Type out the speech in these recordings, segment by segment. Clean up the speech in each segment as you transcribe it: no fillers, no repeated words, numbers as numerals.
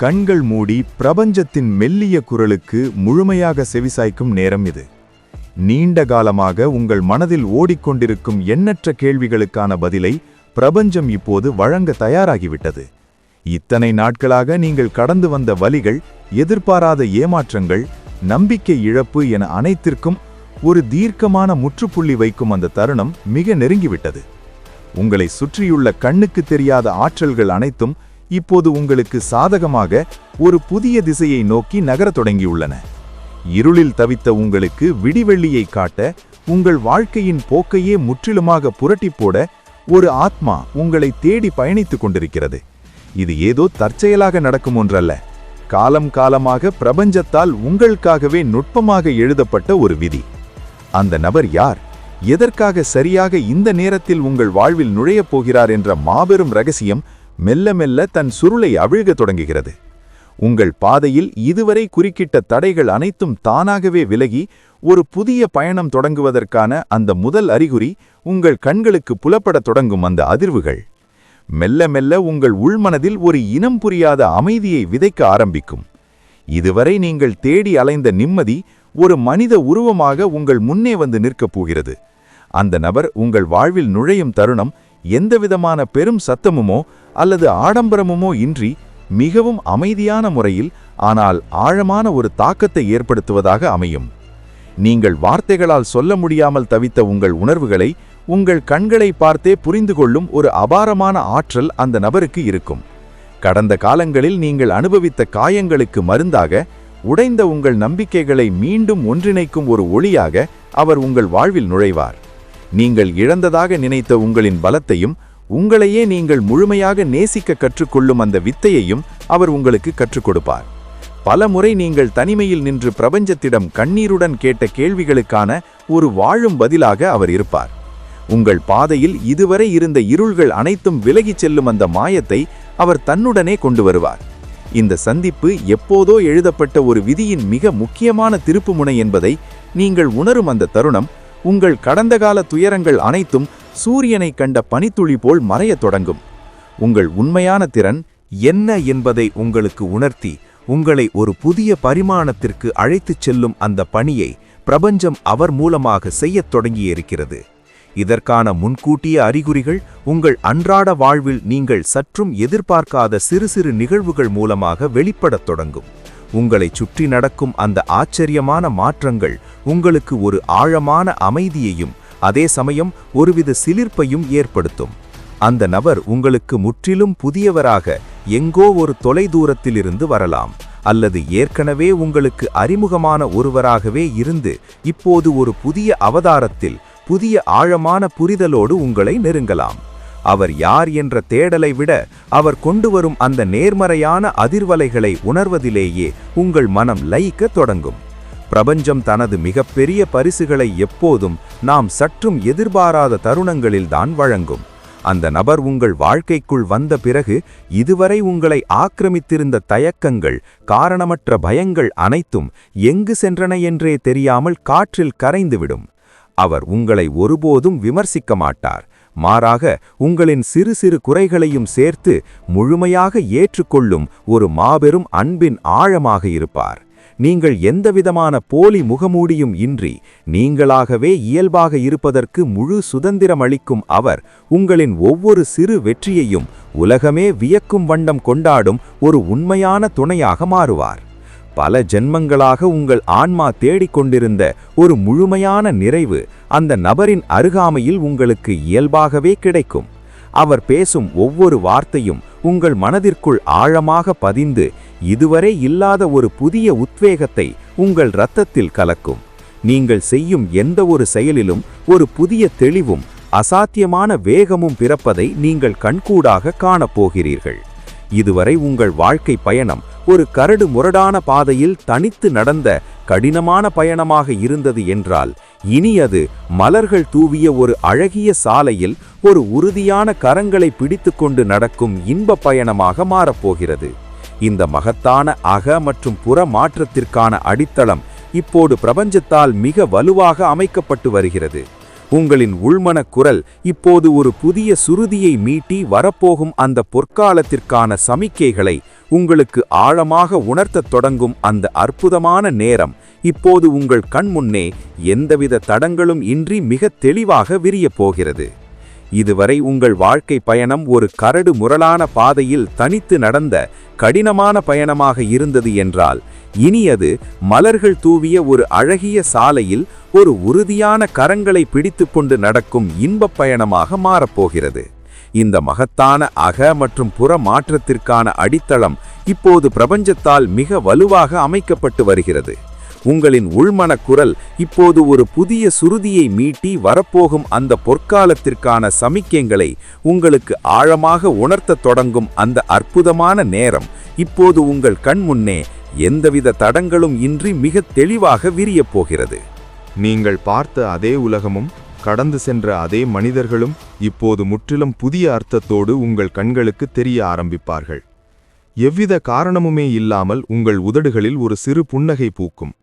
கண்கள் மூடி பிரபஞ்சத்தின் மெல்லிய குரலுக்கு முழுமையாக செவிசாய்க்கும் நேரம் இது. நீண்ட காலமாக உங்கள் மனதில் ஓடிக்கொண்டிருக்கும் எண்ணற்ற கேள்விகளுக்கான பதிலை பிரபஞ்சம் இப்போது வழங்க தயாராகிவிட்டது. இத்தனை நாட்களாக நீங்கள் கடந்து வந்த வலிகள், எதிர்பாராத ஏமாற்றங்கள், நம்பிக்கை இழப்பு என அனைத்திற்கும் ஒரு தீர்க்கமான முற்றுப்புள்ளி வைக்கும் அந்த தருணம் மிக நெருங்கிவிட்டது. உங்களை சுற்றியுள்ள கண்ணுக்கு தெரியாத ஆற்றல்கள் அனைத்தும் இப்போது உங்களுக்கு சாதகமாக ஒரு புதிய திசையை நோக்கி நகரத் தொடங்கியுள்ளன. இருளில் தவித்த உங்களுக்கு விடிவெள்ளியை காட்ட, உங்கள் வாழ்க்கையின் போக்கையே முற்றிலுமாக புரட்டி போட ஒரு ஆத்மா உங்களை தேடி பயணித்துக் கொண்டிருக்கிறது. இது ஏதோ தற்செயலாக நடக்கும் ஒன்றல்ல. காலம் காலமாக பிரபஞ்சத்தால் உங்களுக்காகவே நுட்பமாக எழுதப்பட்ட ஒரு விதி. அந்த நபர் யார், எதற்காக சரியாக இந்த நேரத்தில் உங்கள் வாழ்வில் நுழையப் போகிறார் என்ற மாபெரும் ரகசியம் மெல்ல மெல்ல தன் சுருளை அவிழ்கத் தொடங்குகிறது. உங்கள் பாதையில் இதுவரை குறுக்கிட்ட தடைகள் அனைத்தும் தானாகவே விலகி ஒரு புதிய பயணம் தொடங்குவதற்கான அந்த முதல் அறிகுறி உங்கள் கண்களுக்கு புலப்படத் தொடங்கும் அந்த அதிர்வுகள் மெல்ல மெல்ல உங்கள் உள்மனதில் ஒரு இனம் புரியாத அமைதியை விதைக்க ஆரம்பிக்கும். இதுவரை நீங்கள் தேடி அலைந்த நிம்மதி ஒரு மனித உருவமாக உங்கள் முன்னே வந்து நிற்கப் போகிறது. அந்த நபர் உங்கள் வாழ்வில் நுழையும் தருணம் எந்தவிதமான பெரும் சத்தமுமோ அல்லது ஆடம்பரமுமோ இன்றி மிகவும் அமைதியான முறையில், ஆனால் ஆழமான ஒரு தாக்கத்தை ஏற்படுத்துவதாக அமையும். நீங்கள் வார்த்தைகளால் சொல்ல முடியாமல் தவித்த உங்கள் உணர்வுகளை உங்கள் கண்களை பார்த்தே புரிந்து கொள்ளும் ஒரு அபாரமான ஆற்றல் அந்த நபருக்கு இருக்கும். கடந்த காலங்களில் நீங்கள் அனுபவித்த காயங்களுக்கு மருந்தாக, உடைந்த உங்கள் நம்பிக்கைகளை மீண்டும் ஒன்றிணைக்கும் ஒரு ஒளியாக அவர் உங்கள் வாழ்வில் நுழைவார். நீங்கள் இழந்ததாக நினைத்த உங்களின் பலத்தையும், உங்களையே நீங்கள் முழுமையாக நேசிக்க கற்றுக்கொள்ளும் அந்த வித்தையையும் அவர் உங்களுக்கு கற்றுக் கொடுப்பார். பல முறை நீங்கள் தனிமையில் நின்று பிரபஞ்சத்திடம் கண்ணீருடன் கேட்ட கேள்விகளுக்கான ஒரு வாழும் பதிலாக அவர் இருப்பார். உங்கள் பாதையில் இதுவரை இருந்த இருள்கள் அனைத்தும் விலகிச் செல்லும் அந்த மாயத்தை அவர் தன்னுடனே கொண்டு வருவார். இந்த சந்திப்பு எப்போதோ எழுதப்பட்ட ஒரு விதியின் மிக முக்கியமான திருப்புமுனை என்பதை நீங்கள் உணரும் அந்த தருணம், உங்கள் கடந்த கால துயரங்கள் அனைத்தும் சூரியனை கண்ட பனித்துளி போல் மறையத் தொடங்கும். உங்கள் உண்மையான திறன் என்ன என்பதை உங்களுக்கு உணர்த்தி உங்களை ஒரு புதிய பரிமாணத்திற்கு அழைத்துச் செல்லும் அந்த பணியை பிரபஞ்சம் அவர் மூலமாக செய்யத் தொடங்கியிருக்கிறது. இதற்கான முன்கூட்டிய அறிகுறிகள் உங்கள் அன்றாட வாழ்வில் நீங்கள் சற்றும் எதிர்பார்க்காத சிறு சிறு நிகழ்வுகள் மூலமாக வெளிப்படத் தொடங்கும். உங்களை சுற்றி நடக்கும் அந்த ஆச்சரியமான மாற்றங்கள் உங்களுக்கு ஒரு ஆழமான அமைதியையும் அதே சமயம் ஒருவித சிலிர்ப்பையும் ஏற்படுத்தும். அந்த நபர் உங்களுக்கு முற்றிலும் புதியவராக எங்கோ ஒரு தொலைதூரத்திலிருந்து வரலாம், அல்லது ஏற்கனவே உங்களுக்கு அறிமுகமான ஒருவராகவே இருந்து இப்போது ஒரு புதிய அவதாரத்தில் புதிய ஆழமான புரிதலோடு உங்களை நெருங்கலாம். அவர் யார் என்ற தேடலை விட அவர் கொண்டு வரும் அந்த நேர்மறையான அதிர்வலைகளை உணர்வதிலேயே உங்கள் மனம் லயிக்கத் தொடங்கும். பிரபஞ்சம் தனது மிகப்பெரிய பரிசுகளை எப்போதும் நாம் சற்றும் எதிர்பாராத தருணங்களில்தான் வழங்கும். அந்த நபர் உங்கள் வாழ்க்கைக்குள் வந்த பிறகு இதுவரை உங்களை ஆக்கிரமித்திருந்த தயக்கங்கள், காரணமற்ற பயங்கள் அனைத்தும் எங்கு சென்றன என்றே தெரியாமல் காற்றில் கரைந்துவிடும். அவர் உங்களை ஒருபோதும் விமர்சிக்க மாட்டார். மாறாக உங்களின் சிறு சிறு குறைகளையும் சேர்த்து முழுமையாக ஏற்றுக்கொள்ளும் ஒரு மாபெரும் அன்பின் ஆழமாக இருப்பார். நீங்கள் எந்தவிதமான போலி முகமூடியும் இன்றி நீங்களாகவே இயல்பாக இருப்பதற்கு முழு சுதந்திரம் அளிக்கும் அவர் உங்களின் ஒவ்வொரு சிறு வெற்றியையும் உலகமே வியக்கும் வண்ணம் கொண்டாடும் ஒரு உண்மையான துணையாக மாறுவார். பல ஜென்மங்களாக உங்கள் ஆன்மா தேடிக்கொண்டிருந்த ஒரு முழுமையான நிறைவு அந்த நபரின் அருகாமையில் உங்களுக்கு இயல்பாகவே கிடைக்கும். அவர் பேசும் ஒவ்வொரு வார்த்தையும் உங்கள் மனதிற்குள் ஆழமாக பதிந்து இதுவரை இல்லாத ஒரு புதிய உத்வேகத்தை உங்கள் இரத்தத்தில் கலக்கும். நீங்கள் செய்யும் எந்த ஒரு செயலிலும் ஒரு புதிய தெளிவும் அசாத்தியமான வேகமும் பிறப்பதை நீங்கள் கண்கூடாக காணப்போகிறீர்கள். இதுவரை உங்கள் வாழ்க்கை பயணம் ஒரு கரடு முரடான பாதையில் தனித்து நடந்த கடினமான பயணமாக இருந்தது என்றால், இனி அது மலர்கள் தூவிய ஒரு அழகிய சாலையில் ஒரு உறுதியான கரங்களை பிடித்துக்கொண்டு நடக்கும் இன்ப பயணமாக மாறப்போகிறது. இந்த மகத்தான அக மற்றும் புற மாற்றத்திற்கான அடித்தளம் இப்போது பிரபஞ்சத்தால் மிக வலுவாக அமைக்கப்பட்டு வருகிறது. உங்களின் உள்மனக் குரல் இப்போது ஒரு புதிய சுருதியை மீட்டி வரப்போகும் அந்த பொற்காலத்திற்கான சமிக்கைகளை உங்களுக்கு ஆழமாக உணர்த்தத் தொடங்கும் அந்த அற்புதமான நேரம் இப்போது உங்கள் கண்முன்னே எந்தவித தடங்களும் இன்றி மிக தெளிவாக விரியப் போகிறது. இதுவரை உங்கள் வாழ்க்கை பயணம் ஒரு கரடு முரளான பாதையில் தனித்து நடந்த கடினமான பயணமாக இருந்தது என்றால், இனி அது மலர்கள் தூவிய ஒரு அழகிய சாலையில் ஒரு உறுதியான கரங்களை பிடித்துக்கொண்டு நடக்கும் இன்பப் பயணமாக மாறப்போகிறது. இந்த மகத்தான அக மற்றும் புற மாற்றத்திற்கான அடித்தளம் இப்போது பிரபஞ்சத்தால் மிக வலுவாக அமைக்கப்பட்டு வருகிறது. உங்களின் உள்மனக் குரல் இப்போது ஒரு புதிய சுருதியை மீட்டி வரப்போகும் அந்த பொற்காலத்திற்கான சமிக்கைகளை உங்களுக்கு ஆழமாக உணர்த்தத் தொடங்கும் அந்த அற்புதமான நேரம் இப்போது உங்கள் கண்முன்னே எந்தவித தடங்களும் இன்றி மிக தெளிவாக விரியப் போகிறது. நீங்கள் பார்த்த அதே உலகமும் கடந்து சென்ற அதே மனிதர்களும் இப்போது முற்றிலும் புதிய அர்த்தத்தோடு உங்கள் கண்களுக்கு தெரிய ஆரம்பிப்பார்கள். எவ்வித காரணமுமே இல்லாமல் உங்கள் உதடுகளில் ஒரு சிறு புன்னகை பூக்கும்.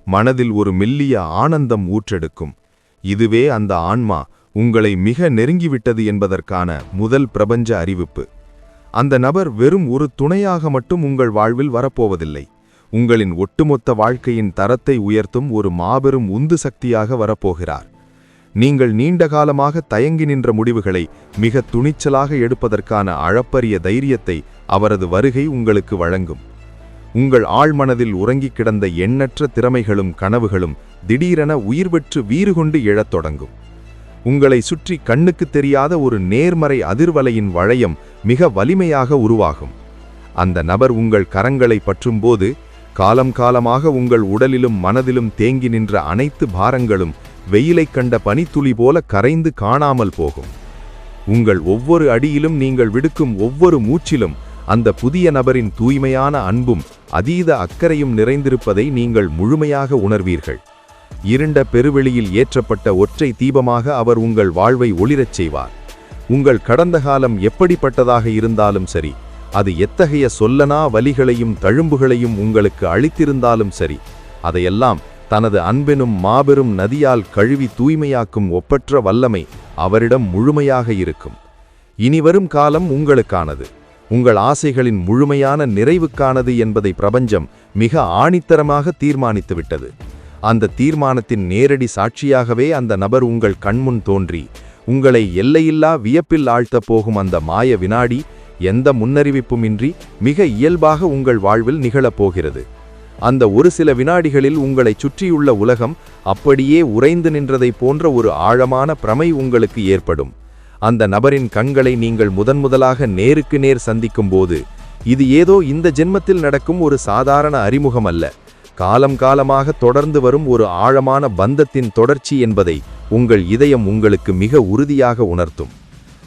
மனதில் ஒரு மெல்லிய ஆனந்தம் ஊற்றெடுக்கும். இதுவே அந்த ஆன்மா உங்களை மிக நெருங்கிவிட்டது என்பதற்கான முதல் பிரபஞ்ச அறிவிப்பு. அந்த நபர் வெறும் ஒரு துணையாக மட்டும் உங்கள் வாழ்வில் வரப்போவதில்லை. உங்களின் ஒட்டுமொத்த வாழ்க்கையின் தரத்தை உயர்த்தும் ஒரு மாபெரும் உந்து சக்தியாக வரப்போகிறார். நீங்கள் நீண்ட காலமாக தயங்கி நின்ற முடிவுகளை மிக துணிச்சலாக எடுப்பதற்கான அளப்பரிய தைரியத்தை அவரது வருகை உங்களுக்கு வழங்கும். உங்கள் ஆழ்மனதில் உறங்கிக் கிடந்த எண்ணற்ற திறமைகளும் கனவுகளும் திடீரென உயிர் பெற்று வீறு கொண்டு எழத் தொடங்கும். உங்களை சுற்றி கண்ணுக்கு தெரியாத ஒரு நேர்மறை அதிர்வலையின் வளையம் மிக வலிமையாக உருவாகும். அந்த நபர் உங்கள் கரங்களை பற்றும்போது காலம் காலமாக உங்கள் உடலிலும் மனதிலும் தேங்கி நின்ற அனைத்து பாரங்களும் வெயிலைக் கண்ட பனித்துளி போல கரைந்து காணாமல் போகும். உங்கள் ஒவ்வொரு அடியிலும் நீங்கள் விடுக்கும் ஒவ்வொரு மூச்சிலும் அந்த புதிய நபரின் தூய்மையான அன்பும் அதீத அக்கறையும் நிறைந்திருப்பதை நீங்கள் முழுமையாக உணர்வீர்கள். இருண்ட பெருவெளியில் ஏற்றப்பட்ட ஒற்றை தீபமாக அவர் உங்கள் வாழ்வை ஒளிரச் செய்வார். உங்கள் கடந்த காலம் எப்படிப்பட்டதாக இருந்தாலும் சரி, அது எத்தகைய சொல்லனா வலிகளையும் தழும்புகளையும் உங்களுக்கு அளித்திருந்தாலும் சரி, அதையெல்லாம் தனது அன்பெனும் மாபெரும் நதியால் கழுவி தூய்மையாக்கும் ஒப்பற்ற வல்லமை அவரிடம் முழுமையாக இருக்கும். இனிவரும் காலம் உங்களுக்கானது. உங்கள் ஆசைகளின் முழுமையான நிறைவுக்கானது என்பதை பிரபஞ்சம் மிக ஆணித்தரமாக தீர்மானித்துவிட்டது. அந்த தீர்மானத்தின் நேரடி சாட்சியாகவே அந்த நபர் உங்கள் கண்முன் தோன்றி உங்களை எல்லையில்லா வியப்பில் ஆழ்த்தப் போகும் அந்த மாய வினாடி எந்த முன்னறிவிப்புமின்றி மிக இயல்பாக உங்கள் வாழ்வில் நிகழப்போகிறது. அந்த ஒரு சில வினாடிகளில் உங்களைச் சுற்றியுள்ள உலகம் அப்படியே உறைந்து நின்றதை போன்ற ஒரு ஆழமான பிரமை உங்களுக்கு ஏற்படும். அந்த நபரின் கண்களை நீங்கள் முதன்முதலாக நேருக்கு நேர் சந்திக்கும் போது இது ஏதோ இந்த ஜென்மத்தில் நடக்கும் ஒரு சாதாரண அறிமுகம் அல்ல, காலம் காலமாக தொடர்ந்து வரும் ஒரு ஆழமான பந்தத்தின் தொடர்ச்சி என்பதை உங்கள் இதயம் உங்களுக்கு மிக உறுதியாக உணர்த்தும்.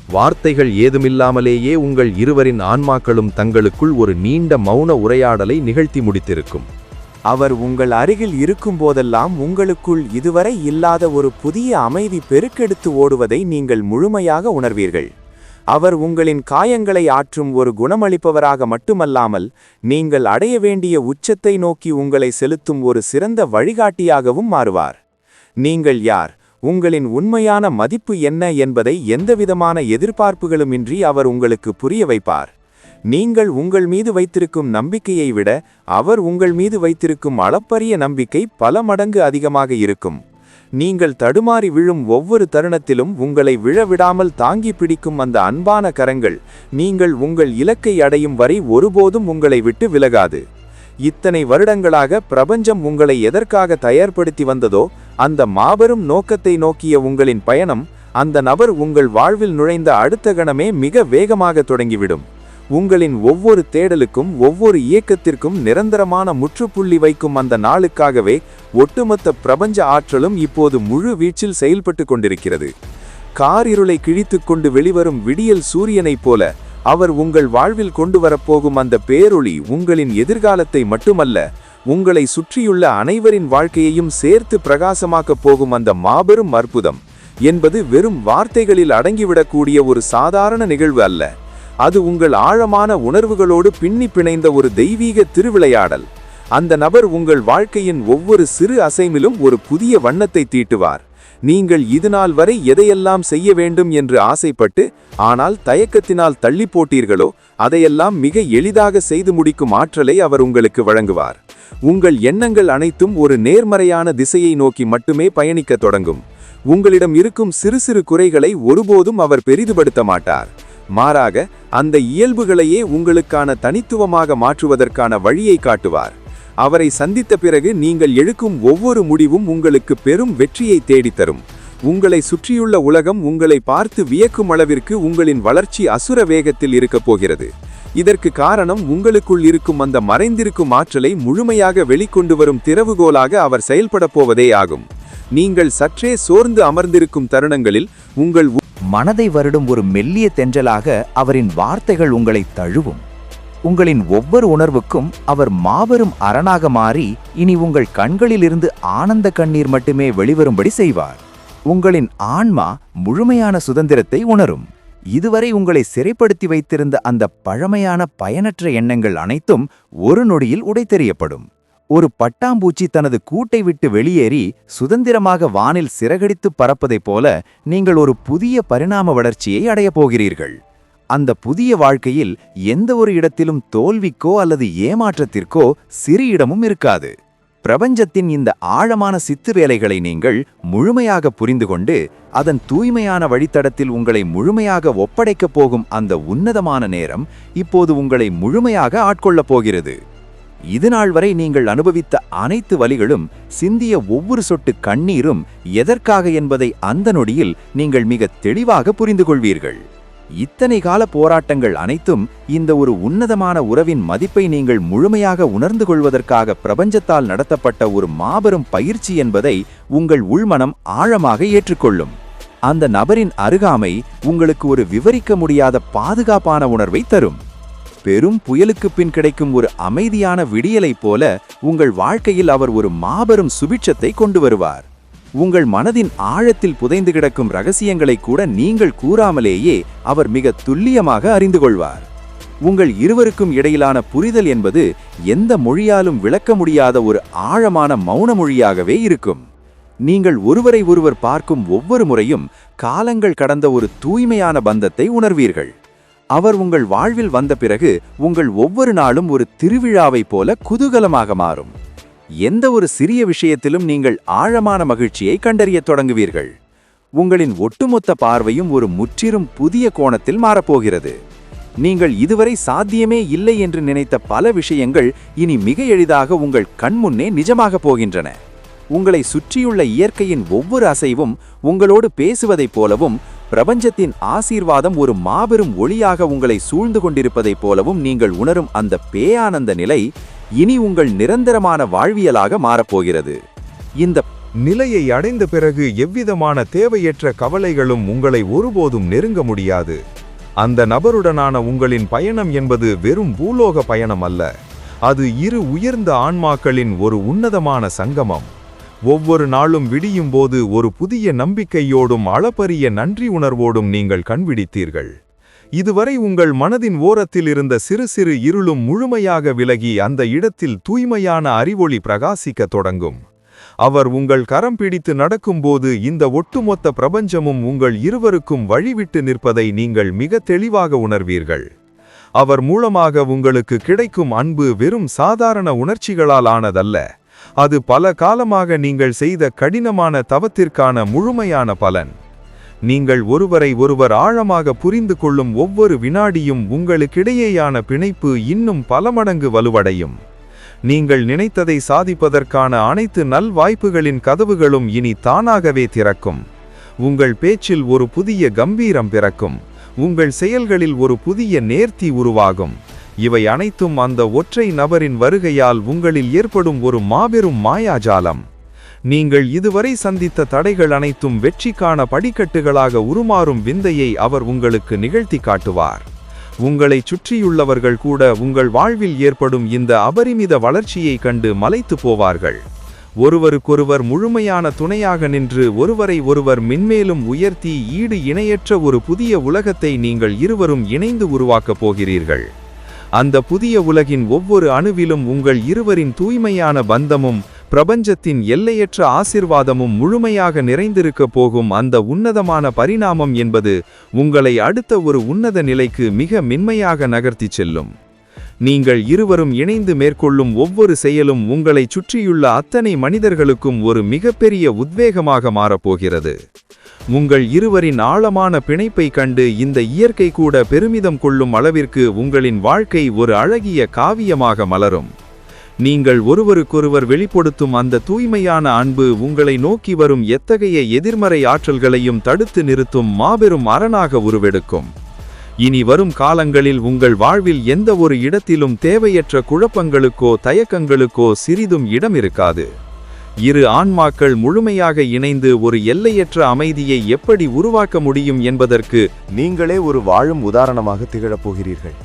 வார்த்தைகள் ஏதுமில்லாமலேயே உங்கள் இருவரின் ஆன்மாக்களும் தங்களுக்குள் ஒரு நீண்ட மௌன உரையாடலை நிகழ்த்தி முடித்திருக்கும். அவர் உங்கள் அருகில் இருக்கும்போதெல்லாம் உங்களுக்குள் இதுவரை இல்லாத ஒரு புதிய அமைதி பெருக்கெடுத்து ஓடுவதை நீங்கள் முழுமையாக உணர்வீர்கள். அவர் உங்களின் காயங்களை ஆற்றும் ஒரு குணமளிப்பவராக மட்டுமல்லாமல், நீங்கள் அடைய வேண்டிய உச்சத்தை நோக்கி உங்களை செலுத்தும் ஒரு சிறந்த வழிகாட்டியாகவும் மாறுவார். நீங்கள் யார், உங்களின் உண்மையான மதிப்பு என்ன என்பதை எந்தவிதமான எதிர்பார்ப்புகளுமின்றி அவர் உங்களுக்கு புரிய வைப்பார். நீங்கள் உங்கள் மீது வைத்திருக்கும் நம்பிக்கையை விட அவர் உங்கள் மீது வைத்திருக்கும் அளப்பரிய நம்பிக்கை பல மடங்கு அதிகமாக இருக்கும். நீங்கள் தடுமாறி விழும் ஒவ்வொரு தருணத்திலும் உங்களை விழவிடாமல் தாங்கி பிடிக்கும் அந்த அன்பான கரங்கள் நீங்கள் உங்கள் இலக்கை அடையும் வரை ஒருபோதும் உங்களை விட்டு விலகாது. இத்தனை வருடங்களாக பிரபஞ்சம் உங்களை எதற்காக தயார்படுத்தி வந்ததோ அந்த மாபெரும் நோக்கத்தை நோக்கிய உங்களின் பயணம் அந்த நபர் உங்கள் வாழ்வில் நுழைந்த அடுத்த கணமே மிக வேகமாக தொடங்கிவிடும். உங்களின் ஒவ்வொரு தேடலுக்கும் ஒவ்வொரு இயக்கத்திற்கும் நிரந்தரமான முற்றுப்புள்ளி வைக்கும் அந்த நாளுக்காகவே ஒட்டுமொத்த பிரபஞ்ச ஆற்றலும் இப்போது முழு வீச்சில் செயல்பட்டு கொண்டிருக்கிறது. காரிருளை கிழித்துக்கொண்டு வெளிவரும் விடியல் சூரியனைப் போல அவர் உங்கள் வாழ்வில் கொண்டு வரப்போகும் அந்த பேரொளி உங்களின் எதிர்காலத்தை மட்டுமல்ல, உங்களை சுற்றியுள்ள அனைவரின் வாழ்க்கையையும் சேர்த்து பிரகாசமாக்கப் போகும் அந்த மாபெரும் அற்புதம் என்பது வெறும் வார்த்தைகளில் அடங்கிவிடக்கூடிய ஒரு சாதாரண நிகழ்வு அல்ல. அது உங்கள் ஆழமான உணர்வுகளோடு பின்னி பிணைந்த ஒரு தெய்வீக திருவிளையாடல். அந்த நபர் உங்கள் வாழ்க்கையின் ஒவ்வொரு சிறு அசைவிலும் ஒரு புதிய வண்ணத்தை தீட்டுவார். நீங்கள் இதுநாள் வரை எதையெல்லாம் செய்ய வேண்டும் என்று ஆசைப்பட்டு ஆனால் தயக்கத்தினால் தள்ளி போட்டீர்களோ அதையெல்லாம் மிக எளிதாக செய்து முடிக்கும் ஆற்றலை அவர் உங்களுக்கு வழங்குவார். உங்கள் எண்ணங்கள் அனைத்தும் ஒரு நேர்மறையான திசையை நோக்கி மட்டுமே பயணிக்கத் தொடங்கும். உங்களிடம் இருக்கும் சிறு சிறு குறைகளை ஒருபோதும் அவர் பெரிதுபடுத்த மாட்டார். மாறாக அந்த இயல்புகளையே உங்களுக்கான தனித்துவமாக மாற்றுவதற்கான வழியை காட்டுவார். அவரை சந்தித்த பிறகு நீங்கள் எடுக்கும் ஒவ்வொரு முடிவும் உங்களுக்கு பெரும் வெற்றியை தேடித்தரும். உங்களை சுற்றியுள்ள உலகம் உங்களை பார்த்து வியக்கும் அளவிற்கு உங்களின் வளர்ச்சி அசுர வேகத்தில் இருக்கப் போகிறது. இதற்கு காரணம் உங்களுக்குள் இருக்கும் அந்த மறைந்திருக்கும் ஆற்றலை முழுமையாக வெளிக்கொண்டு வரும் திறவுகோலாக அவர் செயல்படப் போவதே ஆகும். நீங்கள் சற்றே சோர்ந்து அமர்ந்திருக்கும் தருணங்களில் உங்கள் மனதை வருடும் ஒரு மெல்லிய தென்றலாக அவரின் வார்த்தைகள் உங்களை தழுவும். உங்களின் ஒவ்வொரு உணர்வுக்கும் அவர் மாபெரும் அரணாக மாறி இனி உங்கள் கண்களிலிருந்து ஆனந்த கண்ணீர் மட்டுமே வெளிவரும்படி செய்வார். உங்களின் ஆன்மா முழுமையான சுதந்திரத்தை உணரும். இதுவரை உங்களை சிறைப்படுத்தி வைத்திருந்த அந்த பழமையான பயனற்ற எண்ணங்கள் அனைத்தும் ஒரு நொடியில் உடைத்தெறியப்படும். ஒரு பட்டாம்பூச்சி தனது கூட்டை விட்டு வெளியேறி சுதந்திரமாக வானில் சிறகடித்து பறப்பதைப் போல நீங்கள் ஒரு புதிய பரிணாம வளர்ச்சியை அடையப் போகிறீர்கள். அந்த புதிய வாழ்க்கையில் எந்த ஒரு இடத்திலும் தோல்விக்கோ அல்லது ஏமாற்றத்திற்கோ சிறு இடமும் இருக்காது. பிரபஞ்சத்தின் இந்த ஆழமான சித்து வேலைகளை நீங்கள் முழுமையாக புரிந்து கொண்டு அதன் தூய்மையான வழித்தடத்தில் உங்களை முழுமையாக ஒப்படைக்கப் போகும் அந்த உன்னதமான நேரம் இப்போது உங்களை முழுமையாக ஆட்கொள்ளப் போகிறது. இதுநாள் வரை நீங்கள் அனுபவித்த அனைத்து வலிகளும் சிந்திய ஒவ்வொரு சொட்டு கண்ணீரும் எதற்காக என்பதை அந்த நொடியில் நீங்கள் மிக தெளிவாக புரிந்து கொள்வீர்கள். இத்தனை கால போராட்டங்கள் அனைத்தும் இந்த ஒரு உன்னதமான உறவின் மதிப்பை நீங்கள் முழுமையாக உணர்ந்து கொள்வதற்காக பிரபஞ்சத்தால் நடத்தப்பட்ட ஒரு மாபெரும் பயிற்சி என்பதை உங்கள் உள்மனம் ஆழமாக ஏற்றுக்கொள்ளும். அந்த நபரின் அருகாமை உங்களுக்கு ஒரு விவரிக்க முடியாத பாதுகாப்பான உணர்வை தரும். பெரும் புயலுக்கு பின் கிடைக்கும் ஒரு அமைதியான விடியலைப் போல உங்கள் வாழ்க்கையில் அவர் ஒரு மாபெரும் சுபிட்சத்தை கொண்டு வருவார். உங்கள் மனதின் ஆழத்தில் புதைந்து கிடக்கும் ரகசியங்களை கூட நீங்கள் கூறாமலேயே அவர் மிக துல்லியமாக அறிந்து கொள்வார். உங்கள் இருவருக்கும் இடையிலான புரிதல் என்பது எந்த மொழியாலும் விளக்க முடியாத ஒரு ஆழமான மௌன மொழியாகவே இருக்கும். நீங்கள் ஒருவரை ஒருவர் பார்க்கும் ஒவ்வொரு முறையும் காலங்கள் கடந்த ஒரு தூய்மையான பந்தத்தை உணர்வீர்கள். அவர் உங்கள் வாழ்வில் வந்த பிறகு உங்கள் ஒவ்வொரு நாளும் ஒரு திருவிழாவைப் போல குதூகலமாக மாறும். எந்த ஒரு சிறிய விஷயத்திலும் நீங்கள் ஆழமான மகிழ்ச்சியை கண்டறியத் தொடங்குவீர்கள். உங்களின் ஒட்டுமொத்த பார்வையும் ஒரு முற்றிலும் புதிய கோணத்தில் மாறப்போகிறது. நீங்கள் இதுவரை சாத்தியமே இல்லை என்று நினைத்த பல விஷயங்கள் இனி மிக எளிதாக உங்கள் கண்முன்னே நிஜமாகப் போகின்றன. உங்களை சுற்றியுள்ள இயற்கையின் ஒவ்வொரு அசைவும் உங்களோடு பேசுவதைப் போலவும் பிரபஞ்சத்தின் ஆசீர்வாதம் ஒரு மாபெரும் ஒளியாக உங்களை சூழ்ந்து கொண்டிருப்பதைப் போலவும் நீங்கள் உணரும் அந்த பேயானந்த நிலை இனி உங்கள் நிரந்தரமான வாழ்வியலாக மாறப்போகிறது. இந்த நிலையை அடைந்த பிறகு எவ்விதமான தேவையற்ற கவலைகளும் உங்களை ஒருபோதும் நெருங்க முடியாது. அந்த நபருடனான உங்களின் பயணம் என்பது வெறும் பூலோக பயணம் அல்ல. அது இரு உயர்ந்த ஆன்மாக்களின் ஒரு உன்னதமான சங்கமம். ஒவ்வொரு நாளும் விடியும் போது ஒரு புதிய நம்பிக்கையோடும் அளப்பரிய நன்றி உணர்வோடும் நீங்கள் கண்விழித்தீர்கள். இதுவரை உங்கள் மனதின் ஓரத்தில் இருந்த சிறு சிறு இருளும் முழுமையாக விலகி அந்த இடத்தில் தூய்மையான அறிவொளி பிரகாசிக்கத் தொடங்கும். அவர் உங்கள் கரம் பிடித்து நடக்கும்போது இந்த ஒட்டுமொத்த பிரபஞ்சமும் உங்கள் இருவருக்கும் வழிவிட்டு நிற்பதை நீங்கள் மிக தெளிவாக உணர்வீர்கள். அவர் மூலமாக உங்களுக்கு கிடைக்கும் அன்பு வெறும் சாதாரண உணர்ச்சிகளால் ஆனதல்ல. அது பல காலமாக நீங்கள் செய்த கடினமான தவத்திற்கான முழுமையான பலன். நீங்கள் ஒருவரை ஒருவர் ஆழமாக புரிந்து கொள்ளும் ஒவ்வொரு வினாடியும் உங்களுக்கிடையேயான பிணைப்பு இன்னும் பல மடங்கு வலுவடையும். நீங்கள் நினைத்ததை சாதிப்பதற்கான அனைத்து நல்வாய்ப்புகளின் கதவுகளும் இனி தானாகவே திறக்கும். உங்கள் பேச்சில் ஒரு புதிய கம்பீரம் பிறக்கும். உங்கள் செயல்களில் ஒரு புதிய நேர்த்தி உருவாகும். இவை அனைத்தும் அந்த ஒற்றை நபரின் வருகையால் உங்களில் ஏற்படும் ஒரு மாபெரும் மாயாஜாலம். நீங்கள் இதுவரை சந்தித்த தடைகள் அனைத்தும் வெற்றிக்கான படிக்கட்டுகளாக உருமாறும் விந்தையை அவர் உங்களுக்கு நிகழ்த்தி காட்டுவார். உங்களைச் சுற்றியுள்ளவர்கள் கூட உங்கள் வாழ்வில் ஏற்படும் இந்த அபரிமித வளர்ச்சியை கண்டு மலைத்து போவார்கள். ஒருவருக்கொருவர் முழுமையான துணையாக நின்று ஒருவரை ஒருவர் மென்மேலும் உயர்த்தி ஈடு இணையற்ற ஒரு புதிய உலகத்தை நீங்கள் இருவரும் இணைந்து உருவாக்கப் போகிறீர்கள். அந்த புதிய உலகின் ஒவ்வொரு அணுவிலும் உங்கள் இருவரின் தூய்மையான பந்தமும் பிரபஞ்சத்தின் எல்லையற்ற ஆசிர்வாதமும் முழுமையாக நிறைந்திருக்கப் போகும் அந்த உன்னதமான பரிணாமம் என்பது உங்களை அடுத்த ஒரு உன்னத நிலைக்கு மிக மென்மையாக நகர்த்திச் செல்லும். நீங்கள் இருவரும் இணைந்து மேற்கொள்ளும் ஒவ்வொரு செயலும் உங்களை சுற்றியுள்ள அத்தனை மனிதர்களுக்கும் ஒரு மிகப்பெரிய உத்வேகமாக மாறப்போகிறது. உங்கள் இருவரின் ஆழமான பிணைப்பை கண்டு இந்த இயற்கை கூட பெருமிதம் கொள்ளும் அளவிற்கு உங்களின் வாழ்க்கை ஒரு அழகிய காவியமாக மலரும். நீங்கள் ஒருவருக்கொருவர் வெளிப்படுத்தும் அந்த தூய்மையான அன்பு உங்களை நோக்கி வரும் எத்தகைய எதிர்மறை ஆற்றல்களையும் தடுத்து நிறுத்தும் மாபெரும் அரணாக உருவெடுக்கும். இனி வரும் காலங்களில் உங்கள் வாழ்வில் எந்த ஒரு இடத்திலும் தேவையற்ற குழப்பங்களுக்கோ தயக்கங்களுக்கோ சிறிதும் இடம் இருக்காது. இரு ஆன்மாக்கள் முழுமையாக இணைந்து ஒரு எல்லையற்ற அமைதியை எப்படி உருவாக்க முடியும் என்பதற்கு நீங்களே ஒரு வாழும் உதாரணமாக திகழப் போகிறீர்கள்.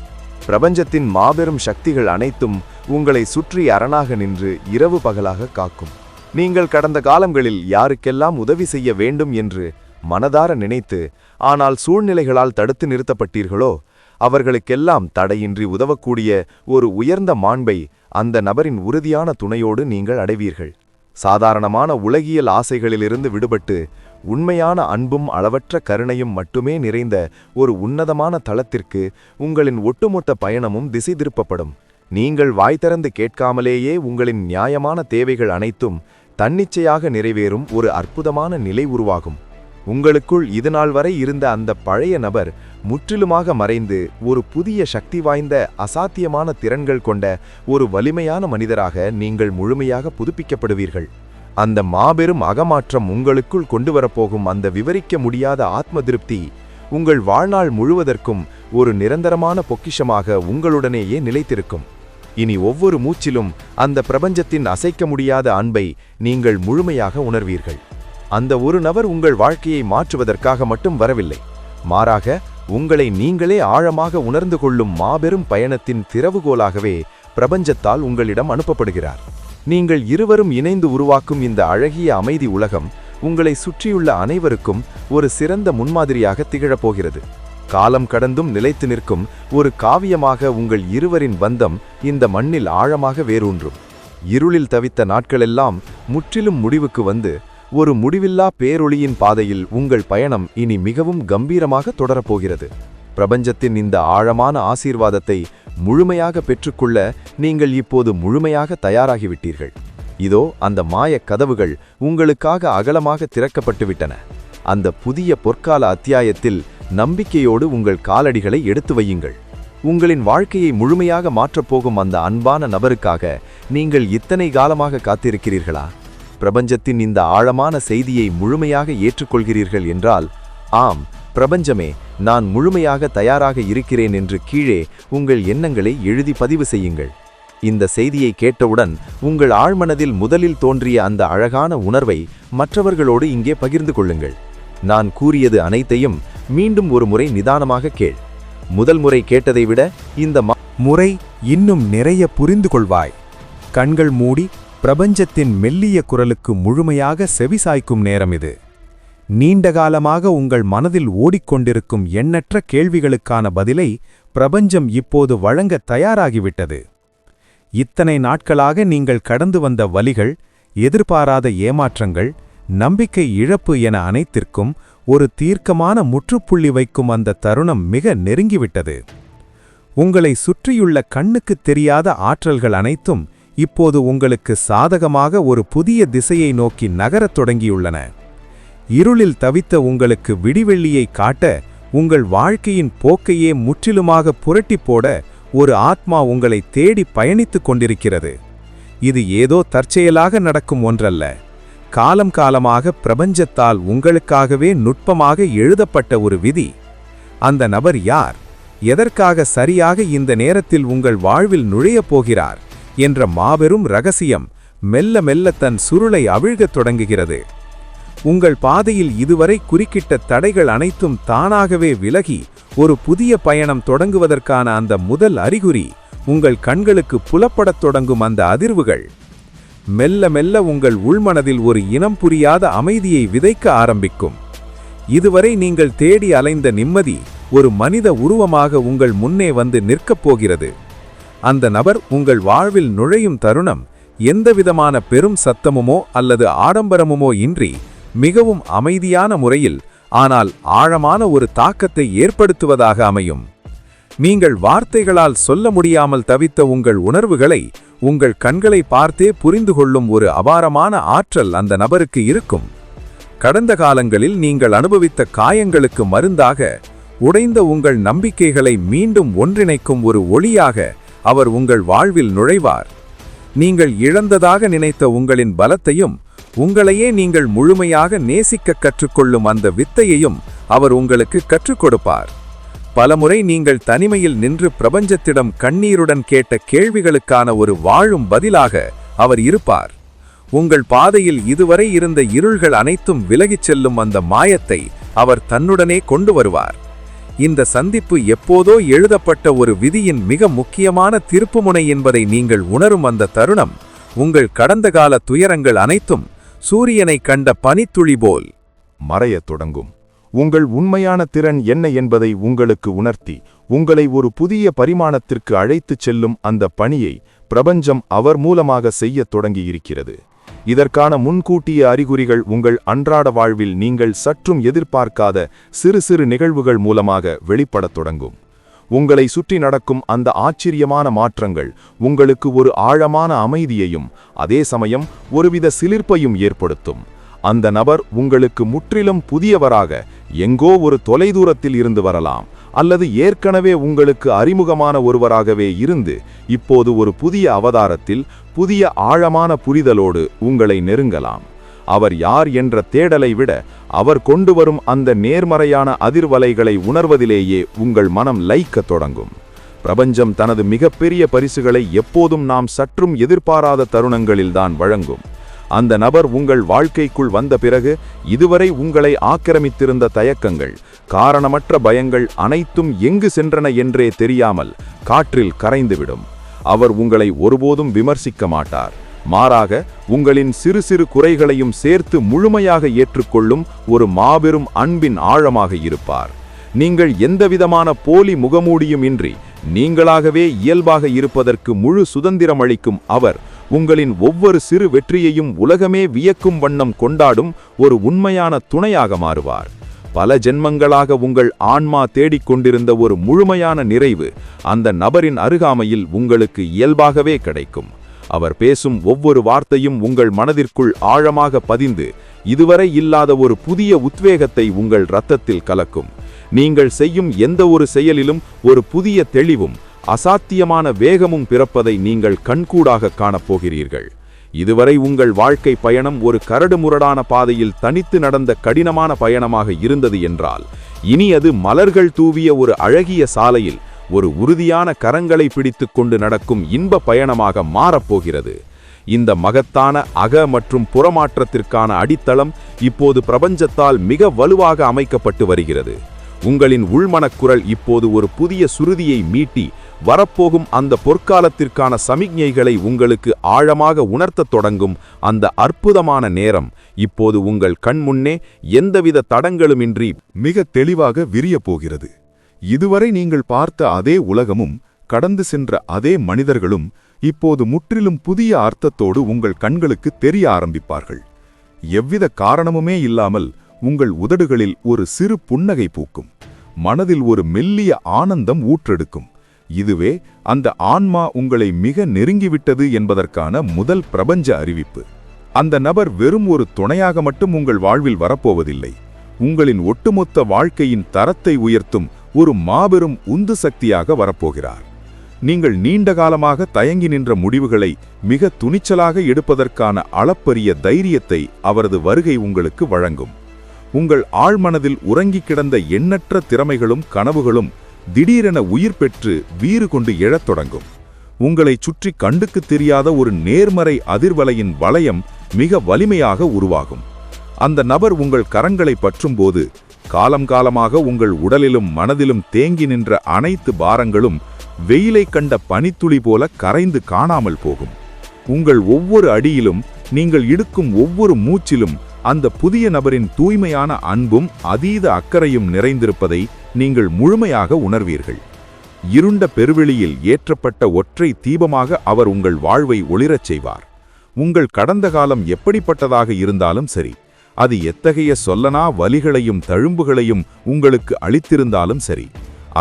பிரபஞ்சத்தின் மாபெரும் சக்திகள் அனைத்தும் உங்களை சுற்றி அரணாக நின்று இரவு பகலாக காக்கும். நீங்கள் கடந்த காலங்களில் யாருக்கெல்லாம் உதவி செய்ய வேண்டும் என்று மனதார நினைத்து ஆனால் சூழ்நிலைகளால் தடுத்து நிறுத்தப்பட்டீர்களோ அவர்களுக்கெல்லாம் தடையின்றி உதவக்கூடிய ஒரு உயர்ந்த மாண்பை அந்த நபரின் உறுதியான துணையோடு நீங்கள் அடைவீர்கள். சாதாரணமான உலகியல் ஆசைகளிலிருந்து விடுபட்டு உண்மையான அன்பும் அளவற்ற கருணையும் மட்டுமே நிறைந்த ஒரு உன்னதமான தளத்திற்கு உங்களின் ஒட்டுமொத்த பயணமும் திசை திருப்பப்படும். நீங்கள் வாய் திறந்து கேட்காமலேயே உங்களின் நியாயமான தேவைகள் அனைத்தும் தன்னிச்சையாக நிறைவேறும் ஒரு அற்புதமான நிலை உருவாகும். உங்களுக்குள் இதுநாள் வரை இருந்த அந்த பழைய நபர் முற்றிலுமாக மறைந்து ஒரு புதிய சக்தி வாய்ந்த அசாத்தியமான திறன்கள் கொண்ட ஒரு வலிமையான மனிதராக நீங்கள் முழுமையாக புதுப்பிக்கப்படுவீர்கள். அந்த மாபெரும் அகமாற்றம் உங்களுக்குள் கொண்டு வரப்போகும் அந்த விவரிக்க முடியாத ஆத்ம திருப்தி உங்கள் வாழ்நாள் முழுவதற்கும் ஒரு நிரந்தரமான பொக்கிஷமாக உங்களுடனேயே நிலைத்திருக்கும். இனி ஒவ்வொரு மூச்சிலும் அந்த பிரபஞ்சத்தின் அசைக்க முடியாத அன்பை நீங்கள் முழுமையாக உணர்வீர்கள். அந்த ஒரு நபர் உங்கள் வாழ்க்கையை மாற்றுவதற்காக மட்டும் வரவில்லை, மாறாக உங்களை நீங்களே ஆழமாக உணர்ந்து கொள்ளும் மாபெரும் பயணத்தின் திறவுகோலாகவே பிரபஞ்சத்தால் உங்களிடம் அனுப்பப்படுகிறார். நீங்கள் இருவரும் இணைந்து உருவாக்கும் இந்த அழகிய அமைதி உலகம் உங்களை சுற்றியுள்ள அனைவருக்கும் ஒரு சிறந்த முன்மாதிரியாக திகழப்போகிறது. காலம் கடந்தும் நிலைத்து நிற்கும் ஒரு காவியமாக உங்கள் இருவரின் பந்தம் இந்த மண்ணில் ஆழமாக வேரூன்றும். இருளில் தவித்த நாட்களெல்லாம் முற்றிலும் முடிவுக்கு வந்து ஒரு முடிவில்லா பேரொளியின் பாதையில் உங்கள் பயணம் இனி மிகவும் கம்பீரமாக தொடரப்போகிறது. பிரபஞ்சத்தின் இந்த ஆழமான ஆசீர்வாதத்தை முழுமையாக பெற்றுக்கொள்ள நீங்கள் இப்போது முழுமையாக தயாராகிவிட்டீர்கள். இதோ அந்த மாயக் கதவுகள் உங்களுக்காக அகலமாக திறக்கப்பட்டுவிட்டன. அந்த புதிய பொற்கால அத்தியாயத்தில் நம்பிக்கையோடு உங்கள் காலடிகளை எடுத்து வையுங்கள். உங்களின் வாழ்க்கையை முழுமையாக மாற்றப்போகும் அந்த அன்பான நபருக்காக நீங்கள் இத்தனை காலமாக காத்திருக்கிறீர்களா? பிரபஞ்சத்தின் இந்த ஆழமான செய்தியை முழுமையாக ஏற்றுக்கொள்கிறீர்கள் என்றால், ஆம் பிரபஞ்சமே, நான் முழுமையாக தயாராக இருக்கிறேன் என்று கீழே உங்கள் எண்ணங்களை எழுதி பதிவு செய்யுங்கள். இந்த செய்தியை கேட்டவுடன் உங்கள் ஆழ்மனதில் முதலில் தோன்றிய அந்த அழகான உணர்வை மற்றவர்களோடு இங்கே பகிர்ந்து கொள்ளுங்கள். நான் கூறியது அனைத்தையும் மீண்டும் ஒரு முறை நிதானமாக கேள். முதல் முறை கேட்டதை விட இந்த முறை இன்னும் நிறைய புரிந்து கொள்வாய். கண்கள் மூடி பிரபஞ்சத்தின் மெல்லிய குரலுக்கு முழுமையாக செவிசாய்க்கும் நேரம் இது. நீண்டகாலமாக உங்கள் மனதில் ஓடிக்கொண்டிருக்கும் எண்ணற்ற கேள்விகளுக்கான பதிலை பிரபஞ்சம் இப்போது வழங்க தயாராகிவிட்டது. இத்தனை நாட்களாக நீங்கள் கடந்து வந்த வலிகள், எதிர்பாராத ஏமாற்றங்கள், நம்பிக்கை இழப்பு என அனைத்திற்கும் ஒரு தீர்க்கமான முற்றுப்புள்ளி வைக்கும் அந்த தருணம் மிக நெருங்கிவிட்டது. உங்களை சுற்றியுள்ள கண்ணுக்குத் தெரியாத ஆற்றல்கள் அனைத்தும் இப்போது உங்களுக்கு சாதகமாக ஒரு புதிய திசையை நோக்கி நகரத் தொடங்கியுள்ளன. இருளில் தவித்த உங்களுக்கு விடிவெள்ளியை காட்ட, உங்கள் வாழ்க்கையின் போக்கையே முற்றிலுமாக புரட்டிப் போட ஒரு ஆத்மா உங்களை தேடி பயணித்துக் கொண்டிருக்கிறது. இது ஏதோ தற்செயலாக நடக்கும் ஒன்றல்ல. காலம் காலமாக பிரபஞ்சத்தால் உங்களுக்காகவே நுட்பமாக எழுதப்பட்ட ஒரு விதி. அந்த நபர் யார், எதற்காக சரியாக இந்த நேரத்தில் உங்கள் வாழ்வில் நுழையப் போகிறார் என்ற மாபெரும் ரகசியம் மெல்ல மெல்ல தன் சுருளை அவிழ்கத் தொடங்குகிறது. உங்கள் பாதையில் இதுவரை குறுக்கிட்ட தடைகள் அனைத்தும் தானாகவே விலகி ஒரு புதிய பயணம் தொடங்குவதற்கான அந்த முதல் அறிகுறி உங்கள் கண்களுக்கு புலப்படத் தொடங்கும் அந்த அதிர்வுகள் மெல்ல மெல்ல உங்கள் உள்மனதில் ஒரு இனம் புரியாத அமைதியை விதைக்க ஆரம்பிக்கும். இதுவரை நீங்கள் தேடி அலைந்த நிம்மதி ஒரு மனித உருவமாக உங்கள் முன்னே வந்து நிற்கப் போகிறது. அந்த நபர் உங்கள் வாழ்வில் நுழையும் தருணம் எந்தவிதமான பெரும் சத்தமுமோ அல்லது ஆடம்பரமுமோ இன்றி மிகவும் அமைதியான முறையில் ஆனால் ஆழமான ஒரு தாக்கத்தை ஏற்படுத்துவதாக அமையும். நீங்கள் வார்த்தைகளால் சொல்ல முடியாமல் தவித்த உங்கள் உணர்வுகளை உங்கள் கண்களை பார்த்தே புரிந்து கொள்ளும் ஒரு அபாரமான ஆற்றல் அந்த நபருக்கு இருக்கும். கடந்த காலங்களில் நீங்கள் அனுபவித்த காயங்களுக்கு மருந்தாக, உடைந்த உங்கள் நம்பிக்கைகளை மீண்டும் ஒன்றிணைக்கும் ஒரு ஒளியாக அவர் உங்கள் வாழ்வில் நுழைவார். நீங்கள் இழந்ததாக நினைத்த உங்களின் பலத்தையும் உங்களையே நீங்கள் முழுமையாக நேசிக்க கற்றுக்கொள்ளும் அந்த வித்தையையும் அவர் உங்களுக்கு கற்றுக் கொடுப்பார். பலமுறை நீங்கள் தனிமையில் நின்று பிரபஞ்சத்திடம் கண்ணீருடன் கேட்ட கேள்விகளுக்கான ஒரு வாழும் பதிலாக அவர் இருப்பார். உங்கள் பாதையில் இதுவரை இருந்த இருள்கள் அனைத்தும் விலகிச் செல்லும் அந்த மாயத்தை அவர் தன்னுடனே கொண்டு வருவார். இந்த சந்திப்பு எப்போதோ எழுதப்பட்ட ஒரு விதியின் மிக முக்கியமான திருப்புமுனை என்பதை நீங்கள் உணரும் அந்த தருணம், உங்கள் கடந்த கால துயரங்கள் அனைத்தும் சூரியனை கண்ட பனித்துளி போல் மறையத் தொடங்கும். உங்கள் உண்மையான திறன் என்ன என்பதை உங்களுக்கு உணர்த்தி உங்களை ஒரு புதிய பரிமாணத்திற்கு அழைத்துச் செல்லும் அந்த பணியை பிரபஞ்சம் அவர் மூலமாக செய்யத் தொடங்கியிருக்கிறது. இதற்கான முன்கூட்டிய அறிகுறிகள் உங்கள் அன்றாட வாழ்வில் நீங்கள் சற்றும் எதிர்பார்க்காத சிறு சிறு நிகழ்வுகள் மூலமாக வெளிப்படத் தொடங்கும். உங்களை சுற்றி நடக்கும் அந்த ஆச்சரியமான மாற்றங்கள் உங்களுக்கு ஒரு ஆழமான அமைதியையும் அதே சமயம் ஒருவித சிலிர்ப்பையும் ஏற்படுத்தும். அந்த நபர் உங்களுக்கு முற்றிலும் புதியவராக எங்கோ ஒரு தொலைதூரத்தில் இருந்து வரலாம், அல்லது ஏற்கனவே உங்களுக்கு அறிமுகமான ஒருவராகவே இருந்து இப்போது ஒரு புதிய அவதாரத்தில் புதிய ஆழமான புரிதலோடு உங்களை நெருங்கலாம். அவர் யார் என்ற தேடலை விட அவர் கொண்டு வரும் அந்த நேர்மறையான அதிர்வலைகளை உணர்வதிலேயே உங்கள் மனம் லயிக்கத் தொடங்கும். பிரபஞ்சம் தனது மிகப்பெரிய பரிசுகளை எப்போதும் நாம் சற்றும் எதிர்பாராத தருணங்களில்தான் வழங்கும். அந்த நபர் உங்கள் வாழ்க்கைக்குள் வந்த பிறகு இதுவரை உங்களை ஆக்கிரமித்திருந்த தயக்கங்கள், காரணமற்ற பயங்கள் அனைத்தும் எங்கு சென்றன என்றே தெரியாமல் காற்றில் கரைந்துவிடும். அவர் உங்களை ஒருபோதும் விமர்சிக்க மாட்டார். மாறாக உங்களின் சிறு சிறு குறைகளையும் சேர்த்து முழுமையாக ஏற்றுக்கொள்ளும் ஒரு மாபெரும் அன்பின் ஆழமாக இருப்பார். நீங்கள் எந்தவிதமான போலி முகமூடியும் இன்றி நீங்களாகவே இயல்பாக இருப்பதற்கு முழு சுதந்திரம் அளிக்கும் அவர் உங்களின் ஒவ்வொரு சிறு வெற்றியையும் உலகமே வியக்கும் வண்ணம் கொண்டாடும் ஒரு உண்மையான துணையாக மாறுவார். பல ஜென்மங்களாக உங்கள் ஆன்மா தேடிக்கொண்டிருந்த ஒரு முழுமையான நிறைவு அந்த நபரின் அருகாமையில் உங்களுக்கு இயல்பாகவே கிடைக்கும். அவர் பேசும் ஒவ்வொரு வார்த்தையும் உங்கள் மனதிற்குள் ஆழமாக பதிந்து இதுவரை இல்லாத ஒரு புதிய உத்வேகத்தை உங்கள் இரத்தத்தில் கலக்கும். நீங்கள் செய்யும் எந்த ஒரு செயலிலும் ஒரு புதிய தெளிவும் அசாத்தியமான வேகமும் பிறப்பதை நீங்கள் கண்கூடாக காணப்போகிறீர்கள். இதுவரை உங்கள் வாழ்க்கை பயணம் ஒரு கரடுமுரடான பாதையில் தனித்து நடந்த கடினமான பயணமாக இருந்தது என்றால், இனி அது மலர்கள் தூவிய ஒரு அழகிய சாலையில் ஒரு உறுதியான கரங்களை பிடித்து கொண்டு நடக்கும் இன்ப பயணமாக மாறப்போகிறது. இந்த மகத்தான அக மற்றும் புறமாற்றத்திற்கான அடித்தளம் இப்போது பிரபஞ்சத்தால் மிக வலுவாக அமைக்கப்பட்டு வருகிறது. உங்களின் உள்மனக்குரல் இப்போது ஒரு புதிய சுருதியை மீட்டி வரப்போகும் அந்த பொற்காலத்திற்கான சமிக்ஞைகளை உங்களுக்கு ஆழமாக உணர்த்தத் தொடங்கும் அந்த அற்புதமான நேரம் இப்போது உங்கள் கண்முன்னே எந்தவித தடங்களுமின்றி மிக தெளிவாக விரியப் போகிறது. இதுவரை நீங்கள் பார்த்த அதே உலகமும் கடந்து சென்ற அதே மனிதர்களும் இப்போது முற்றிலும் புதிய அர்த்தத்தோடு உங்கள் கண்களுக்கு தெரிய ஆரம்பிப்பார்கள். எவ்வித காரணமுமே இல்லாமல் உங்கள் உதடுகளில் ஒரு சிறு புன்னகை பூக்கும். மனதில் ஒரு மெல்லிய ஆனந்தம் ஊற்றெடுக்கும். இதுவே அந்த ஆன்மா உங்களை மிக நெருங்கிவிட்டது என்பதற்கான முதல் பிரபஞ்ச அறிவிப்பு. அந்த நபர் வெறும் ஒரு துணையாக மட்டும் உங்கள் வாழ்வில் வரப்போவதில்லை. உங்களின் ஒட்டுமொத்த வாழ்க்கையின் தரத்தை உயர்த்தும் ஒரு மாபெரும் உந்து சக்தியாக வரப்போகிறார். நீங்கள் நீண்ட காலமாக தயங்கி நின்ற முடிவுகளை மிக துணிச்சலாக எடுப்பதற்கான அளப்பரிய தைரியத்தை அவரது வருகை உங்களுக்கு வழங்கும். உங்கள் ஆழ்மனதில் உறங்கி கிடந்த எண்ணற்ற திறமைகளும் கனவுகளும் திடீரென உயிர் பெற்று வீறு கொண்டு எழத் தொடங்கும். உங்களைச் சுற்றி கண்டுக்கு தெரியாத ஒரு நேர்மறை அதிர்வலையின் வளையம் மிக வலிமையாக உருவாகும். அந்த நபர் உங்கள் கரங்களை பற்றும்போது காலம் காலமாக உங்கள் உடலிலும் மனதிலும் தேங்கி நின்ற அனைத்து பாரங்களும் வெயிலை கண்ட பனித்துளி போல கரைந்து காணாமல் போகும். உங்கள் ஒவ்வொரு அடியிலும் நீங்கள் இடுக்கும் ஒவ்வொரு மூச்சிலும் அந்த புதிய நபரின் தூய்மையான அன்பும் அதீத அக்கறையும் நிறைந்திருப்பதை நீங்கள் முழுமையாக உணர்வீர்கள். இருண்ட பெருவெளியில் ஏற்றப்பட்ட ஒற்றை தீபமாக அவர் உங்கள் வாழ்வை ஒளிரச் செய்வார். உங்கள் கடந்த காலம் எப்படிப்பட்டதாக இருந்தாலும் சரி, அது எத்தகைய சொல்லனா வலிகளையும் தழும்புகளையும் உங்களுக்கு அளித்திருந்தாலும் சரி,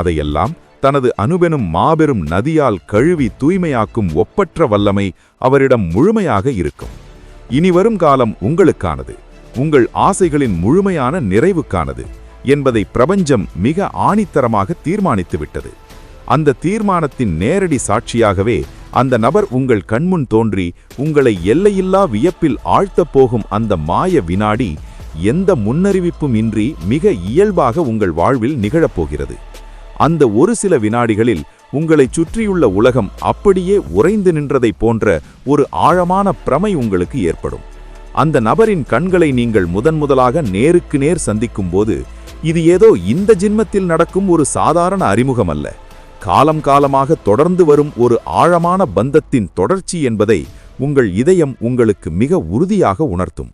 அதையெல்லாம் தனது அனுபெனும் மாபெரும் நதியால் கழுவி தூய்மையாக்கும் ஒப்பற்ற வல்லமை அவரிடம் முழுமையாக இருக்கும். இனிவரும் காலம் உங்களுக்கானது, உங்கள் ஆசைகளின் முழுமையான நிறைவுக்கானது என்பதை பிரபஞ்சம் மிக ஆணித்தரமாக தீர்மானித்துவிட்டது. அந்த தீர்மானத்தின் நேரடி சாட்சியாகவே அந்த நபர் உங்கள் கண்முன் தோன்றி உங்களை எல்லையில்லா வியப்பில் ஆழ்த்தப் போகும் அந்த மாய வினாடி எந்த முன்னறிவிப்பும் இன்றி மிக இயல்பாக உங்கள் வாழ்வில் நிகழப்போகிறது. அந்த ஒரு சில வினாடிகளில் உங்களைச் சுற்றியுள்ள உலகம் அப்படியே உறைந்து நின்றதைப் போன்ற ஒரு ஆழமான பிரமை உங்களுக்கு ஏற்படும். அந்த நபரின் கண்களை நீங்கள் முதன்முதலாக நேருக்கு நேர் சந்திக்கும்போது, இது ஏதோ இந்த ஜென்மத்தில் நடக்கும் ஒரு சாதாரண அறிமுகம் அல்ல, காலம் காலமாக தொடர்ந்து வரும் ஒரு ஆழமான பந்தத்தின் தொடர்ச்சி என்பதை உங்கள் இதயம் உங்களுக்கு மிக உறுதியாக உணர்த்தும்.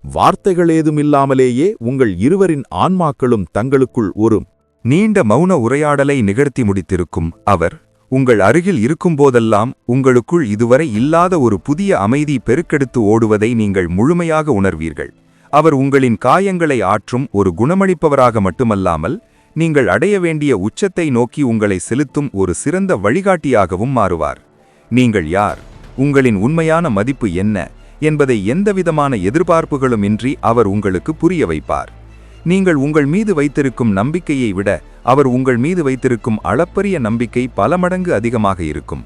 வார்த்தைகள் ஏதுமில்லாமலேயே உங்கள் இருவரின் ஆன்மாக்களும் தங்களுக்குள் ஒரு நீண்ட மௌன உரையாடலை நிகழ்த்தி முடித்திருக்கும் அவர் உங்கள் அருகில் இருக்கும்போதெல்லாம் உங்களுக்குள் இதுவரை இல்லாத ஒரு புதிய அமைதி பெருக்கெடுத்து ஓடுவதை நீங்கள் முழுமையாக உணர்வீர்கள். அவர் உங்களின் காயங்களை ஆற்றும் ஒரு குணமளிப்பவராக மட்டுமல்லாமல், நீங்கள் அடைய வேண்டிய உச்சத்தை நோக்கி உங்களை செலுத்தும் ஒரு சிறந்த வழிகாட்டியாகவும் மாறுவார். நீங்கள் யார், உங்களின் உண்மையான மதிப்பு என்ன என்பதை எந்தவிதமான எதிர்பார்ப்புகளும் இன்றி அவர் உங்களுக்கு புரிய வைப்பார். நீங்கள் உங்கள் மீது வைத்திருக்கும் நம்பிக்கையை விட அவர் உங்கள் மீது வைத்திருக்கும் அளப்பரிய நம்பிக்கை பல மடங்கு அதிகமாக இருக்கும்.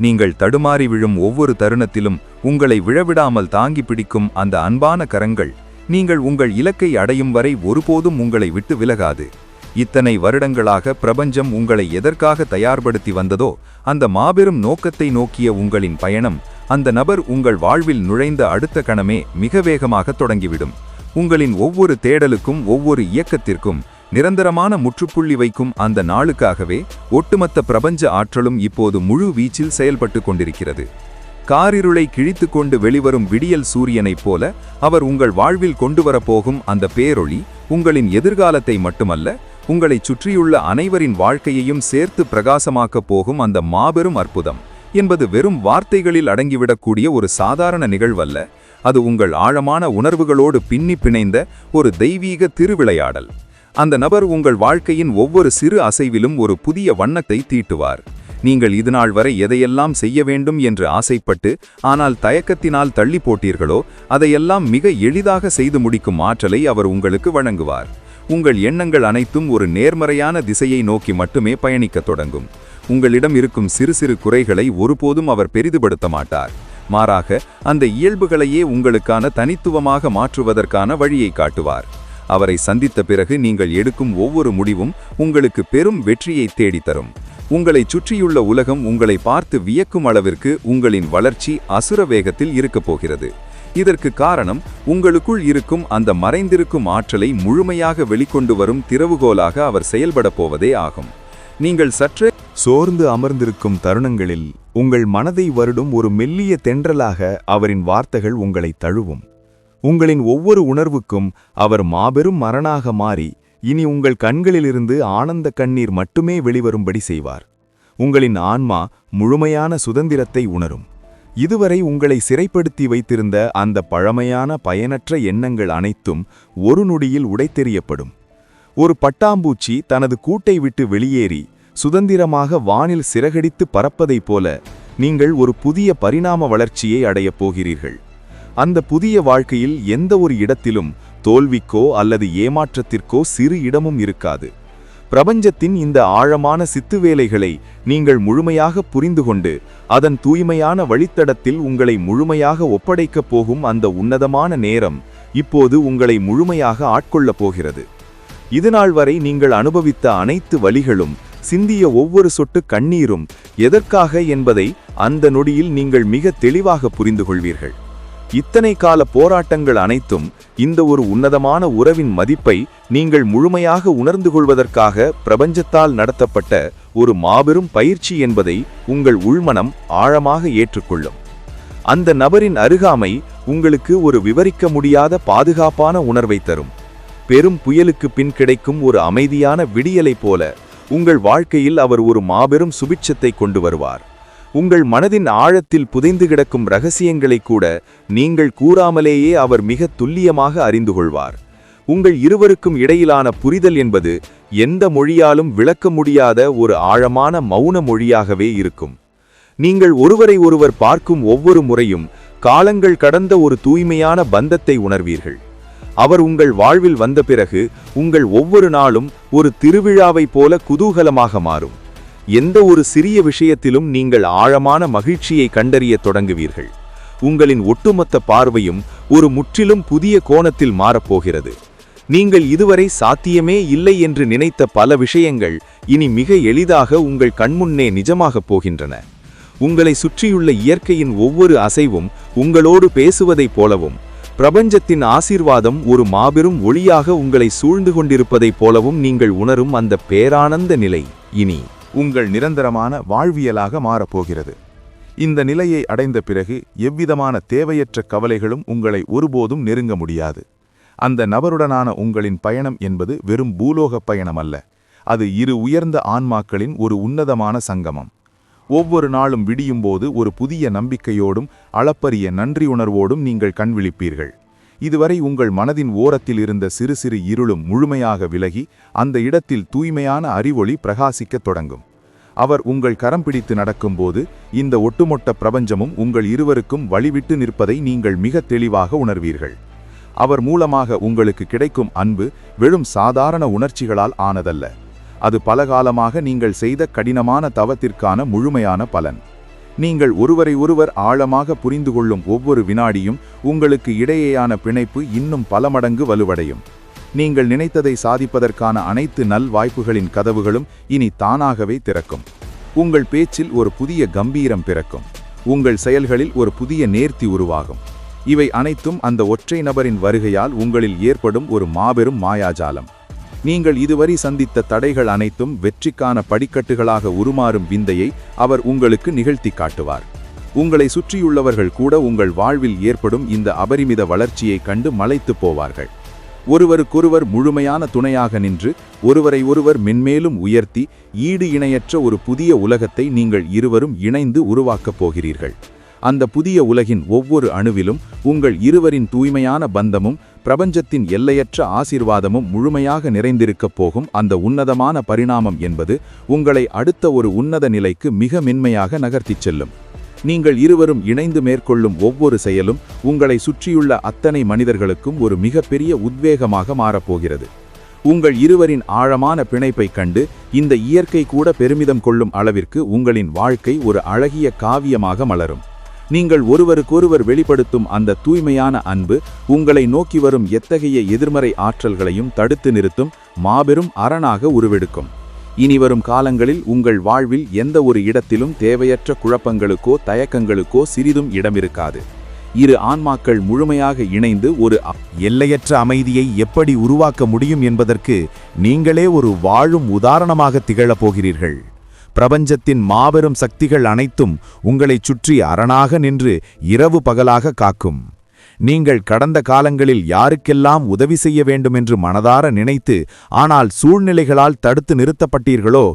நீங்கள் தடுமாறி விழும் ஒவ்வொரு தருணத்திலும் உங்களை விழவிடாமல் தாங்கி பிடிக்கும் அந்த அன்பான கரங்கள் நீங்கள் உங்கள் இலக்கை அடையும் வரை ஒருபோதும் உங்களை விட்டு விலகாது. இத்தனை வருடங்களாக பிரபஞ்சம் உங்களை எதற்காக தயார்படுத்தி வந்ததோ அந்த மாபெரும் நோக்கத்தை நோக்கிய உங்களின் பயணம் அந்த நபர் உங்கள் வாழ்வில் நுழைந்த அடுத்த கணமே மிக வேகமாக தொடங்கிவிடும். உங்களின் ஒவ்வொரு தேடலுக்கும் ஒவ்வொரு இயக்கத்திற்கும் நிரந்தரமான முற்றுப்புள்ளி வைக்கும் அந்த நாளுக்காகவே ஒட்டுமொத்த பிரபஞ்ச ஆற்றலும் இப்போது முழு வீச்சில் செயல்பட்டு கொண்டிருக்கிறது. காரிருளை கிழித்து கொண்டு வெளிவரும் விடியல் சூரியனைப் போல அவர் உங்கள் வாழ்வில் கொண்டு வரப்போகும் அந்த பேரொளி உங்களின் எதிர்காலத்தை மட்டுமல்ல, உங்களைச் சுற்றியுள்ள அனைவரின் வாழ்க்கையையும் சேர்த்து பிரகாசமாக்கப் போகும் அந்த மாபெரும் அற்புதம் என்பது வெறும் வார்த்தைகளில் அடங்கிவிடக்கூடிய ஒரு சாதாரண நிகழ்வல்ல. அது உங்கள் ஆழமான உணர்வுகளோடு பின்னி பிணைந்த ஒரு தெய்வீக திருவிளையாடல். அந்த நபர் உங்கள் வாழ்க்கையின் ஒவ்வொரு சிறு அசைவிலும் ஒரு புதிய வண்ணத்தை தீட்டுவார். நீங்கள் இதுநாள் வரை எதையெல்லாம் செய்ய வேண்டும் என்று ஆசைப்பட்டு ஆனால் தயக்கத்தினால் தள்ளி போட்டீர்களோ அதையெல்லாம் மிக எளிதாக செய்து முடிக்கும் ஆற்றலை அவர் உங்களுக்கு வழங்குவார். உங்கள் எண்ணங்கள் அனைத்தும் ஒரு நேர்மறையான திசையை நோக்கி மட்டுமே பயணிக்கத் தொடங்கும். உங்களிடம் இருக்கும் சிறு சிறு குறைகளை ஒருபோதும் அவர் பெரிதுபடுத்த மாட்டார். மாறாக அந்த இயல்புகளையே உங்களுக்கான தனித்துவமாக மாற்றுவதற்கான வழியை காட்டுவார். அவரை சந்தித்த பிறகு நீங்கள் எடுக்கும் ஒவ்வொரு முடிவும் உங்களுக்கு பெரும் வெற்றியை தேடித்தரும். உங்களை சுற்றியுள்ள உலகம் உங்களை பார்த்து வியக்கும் அளவிற்கு உங்களின் வளர்ச்சி அசுர வேகத்தில் இருக்கப் போகிறது. இதற்கு காரணம் உங்களுக்குள் இருக்கும் அந்த மறைந்திருக்கும் ஆற்றலை முழுமையாக வெளிக்கொண்டு வரும் திறவுகோலாக அவர் செயல்பட போவதே ஆகும். நீங்கள் சற்றே சோர்ந்து அமர்ந்திருக்கும் தருணங்களில் உங்கள் மனதை வருடும் ஒரு மெல்லிய தென்றலாக அவரின் வார்த்தைகள் உங்களை தழுவும். உங்களின் ஒவ்வொரு உணர்வுக்கும் அவர் மாபெரும் மரணாக மாறி இனி உங்கள் கண்களிலிருந்து ஆனந்த கண்ணீர் மட்டுமே வெளிவரும்படி செய்வார். உங்களின் ஆன்மா முழுமையான சுதந்திரத்தை உணரும். இதுவரை உங்களை சிறைப்படுத்தி வைத்திருந்த அந்த பழமையான பயனற்ற எண்ணங்கள் அனைத்தும் ஒரு நொடியில் உடைத்தெறியப்படும். ஒரு பட்டாம்பூச்சி தனது கூட்டை விட்டு வெளியேறி சுதந்திரமாக வானில் சிறகடித்து பறப்பதைப் போல நீங்கள் ஒரு புதிய பரிணாம வளர்ச்சியை அடையப் போகிறீர்கள். அந்த புதிய வாழ்க்கையில் எந்த ஒரு இடத்திலும் தோல்விக்கோ அல்லது ஏமாற்றத்திற்கோ சிறு இடமும் இருக்காது. பிரபஞ்சத்தின் இந்த ஆழமான சித்துவேலைகளை நீங்கள் முழுமையாக புரிந்து கொண்டு அதன் தூய்மையான வழித்தடத்தில் உங்களை முழுமையாக ஒப்படைக்கப் போகும் அந்த உன்னதமான நேரம் இப்போது உங்களை முழுமையாக ஆட்கொள்ளப் போகிறது. இதுநாள் வரை நீங்கள் அனுபவித்த அனைத்து வலிகளும் சிந்திய ஒவ்வொரு சொட்டு கண்ணீரும் எதற்காக என்பதை அந்த நொடியில் நீங்கள் மிக தெளிவாக புரிந்து கொள்வீர்கள். இத்தனை கால போராட்டங்கள் அனைத்தும் இந்த ஒரு உன்னதமான உறவின் மதிப்பை நீங்கள் முழுமையாக உணர்ந்து கொள்வதற்காக பிரபஞ்சத்தால் நடத்தப்பட்ட ஒரு மாபெரும் பயிற்சி என்பதை உங்கள் உள்மனம் ஆழமாக ஏற்றுக்கொள்ளும். அந்த நபரின் அருகாமை உங்களுக்கு ஒரு விவரிக்க முடியாத பாதுகாப்பான உணர்வை தரும். பெரும் புயலுக்கு பின் கிடைக்கும் ஒரு அமைதியான விடியலை போல உங்கள் வாழ்க்கையில் அவர் ஒரு மாபெரும் சுபிட்சத்தை கொண்டு வருவார். உங்கள் மனதின் ஆழத்தில் புதைந்து கிடக்கும் ரகசியங்களை கூட நீங்கள் கூறாமலேயே அவர் மிக துல்லியமாக அறிந்து கொள்வார். உங்கள் இருவருக்கும் இடையிலான புரிதல் என்பது எந்த மொழியாலும் விளக்க முடியாத ஒரு ஆழமான மௌன மொழியாகவே இருக்கும். நீங்கள் ஒருவரை ஒருவர் பார்க்கும் ஒவ்வொரு முறையும் காலங்கள் கடந்த ஒரு தூய்மையான பந்தத்தை உணர்வீர்கள். அவர் உங்கள் வாழ்வில் வந்த பிறகு உங்கள் ஒவ்வொரு நாளும் ஒரு திருவிழாவைப் போல குதூகலமாக மாறும். எந்த ஒரு சிறிய விஷயத்திலும் நீங்கள் ஆழமான மகிழ்ச்சியை கண்டறிய தொடங்குவீர்கள். உங்களின் ஒட்டுமொத்த பார்வையும் ஒரு முற்றிலும் புதிய கோணத்தில் மாறப்போகிறது. நீங்கள் இதுவரை சாத்தியமே இல்லை என்று நினைத்த பல விஷயங்கள் இனி மிக எளிதாக உங்கள் கண்முன்னே நிஜமாகப் போகின்றன. உங்களை சுற்றியுள்ள இயற்கையின் ஒவ்வொரு அசைவும் உங்களோடு பேசுவதைப் போலவும், பிரபஞ்சத்தின் ஆசீர்வாதம் ஒரு மாபெரும் ஒளியாக உங்களை சூழ்ந்து கொண்டிருப்பதைப் போலவும் நீங்கள் உணரும் அந்த பேரானந்த நிலை இனி உங்கள் நிரந்தரமான வாழ்வியலாக மாறப்போகிறது. இந்த நிலையை அடைந்த பிறகு எவ்விதமான தேவையற்ற கவலைகளும் உங்களை ஒருபோதும் நெருங்க முடியாது. அந்த நபருடனான உங்களின் பயணம் என்பது வெறும் பூலோக பயணம் அல்ல, அது இரு உயர்ந்த ஆன்மாக்களின் ஒரு உன்னதமான சங்கமம். ஒவ்வொரு நாளும் விடியும்போது ஒரு புதிய நம்பிக்கையோடும் அளப்பரிய நன்றியுணர்வோடும் நீங்கள் கண்விழிப்பீர்கள். இதுவரை உங்கள் மனதின் ஓரத்தில் இருந்த சிறு சிறு இருளும் முழுமையாக விலகி அந்த இடத்தில் தூய்மையான அறிவொளி பிரகாசிக்கத் தொடங்கும். அவர் உங்கள் கரம் பிடித்து நடக்கும்போது இந்த ஒட்டுமொத்த பிரபஞ்சமும் உங்கள் இருவருக்கும் வழிவிட்டு நிற்பதை நீங்கள் மிக தெளிவாக உணர்வீர்கள். அவர் மூலமாக உங்களுக்கு கிடைக்கும் அன்பு வெறும் சாதாரண உணர்ச்சிகளால் ஆனதல்ல, அது பலகாலமாக நீங்கள் செய்த கடினமான தவத்திற்கான முழுமையான பலன். நீங்கள் ஒருவரை ஒருவர் ஆழமாக புரிந்து கொள்ளும் ஒவ்வொரு வினாடியும் உங்களுக்கு இடையேயான பிணைப்பு இன்னும் பல மடங்கு வலுவடையும். நீங்கள் நினைத்ததை சாதிப்பதற்கான அனைத்து நல் வாய்ப்புகளின் கதவுகளும் இனி தானாகவே திறக்கும். உங்கள் பேச்சில் ஒரு புதிய கம்பீரம் பிறக்கும். உங்கள் செயல்களில் ஒரு புதிய நேர்த்தி உருவாகும். இவை அனைத்தும் அந்த ஒற்றை நபரின் வருகையால் உங்களில் ஏற்படும் ஒரு மாபெரும் மாயாஜாலம். நீங்கள் இதுவரை சந்தித்த தடைகள் அனைத்தும் வெற்றிக்கான படிக்கட்டுகளாக உருமாறும் விந்தையை அவர் உங்களுக்கு நிகழ்த்தி காட்டுவார். உங்களை சுற்றியுள்ளவர்கள் கூட உங்கள் வாழ்வில் ஏற்படும் இந்த அபரிமித வளர்ச்சியை கண்டு மலைத்து போவார்கள். ஒருவருக்கொருவர் முழுமையான துணையாக நின்று ஒருவரை ஒருவர் மென்மேலும் உயர்த்தி ஈடு இணையற்ற ஒரு புதிய உலகத்தை நீங்கள் இருவரும் இணைந்து உருவாக்கப் போகிறீர்கள். அந்த புதிய உலகின் ஒவ்வொரு அணுவிலும் உங்கள் இருவரின் தூய்மையான பந்தமும் பிரபஞ்சத்தின் எல்லையற்ற ஆசீர்வாதமும் முழுமையாக நிறைந்திருக்கப் போகும். அந்த உன்னதமான பரிணாமம் என்பது உங்களை அடுத்த ஒரு உன்னத நிலைக்கு மிக மென்மையாக நகர்த்திச் செல்லும். நீங்கள் இருவரும் இணைந்து மேற்கொள்ளும் ஒவ்வொரு செயலும் உங்களை சுற்றியுள்ள அத்தனை மனிதர்களுக்கும் ஒரு மிகப்பெரிய உத்வேகமாக மாறப்போகிறது. உங்கள் இருவரின் ஆழமான பிணைப்பைக் கண்டு இந்த இயற்கை கூட பெருமிதம் கொள்ளும் அளவிற்கு உங்களின் வாழ்க்கை ஒரு அழகிய காவியமாக மலரும். நீங்கள் ஒருவருக்கொருவர் வெளிப்படுத்தும் அந்த தூய்மையான அன்பு உங்களை நோக்கி வரும் எத்தகைய எதிர்மறை ஆற்றல்களையும் தடுத்து நிறுத்தும் மாபெரும் அரணாக உருவெடுக்கும். இனிவரும் காலங்களில் உங்கள் வாழ்வில் எந்த ஒரு இடத்திலும் தேவையற்ற குழப்பங்களுக்கோ தயக்கங்களுக்கோ சிறிதும் இடமிருக்காது. இரு ஆன்மாக்கள் முழுமையாக இணைந்து ஒரு எல்லையற்ற அமைதியை எப்படி உருவாக்க முடியும் என்பதற்கு நீங்களே ஒரு வாழும் உதாரணமாக திகழப் போகிறீர்கள். பிரபஞ்சத்தின் மாபெரும் சக்திகள் அனைத்தும் உங்களைச் சுற்றி அரணாக நின்று இரவு பகலாக காக்கும். நீங்கள் கடந்த காலங்களில் யாருக்கெல்லாம் உதவி செய்ய வேண்டுமென்று மனதார நினைத்து ஆனால் சூழ்நிலைகளால் தடுத்து நிறுத்தப்பட்டீர்களோ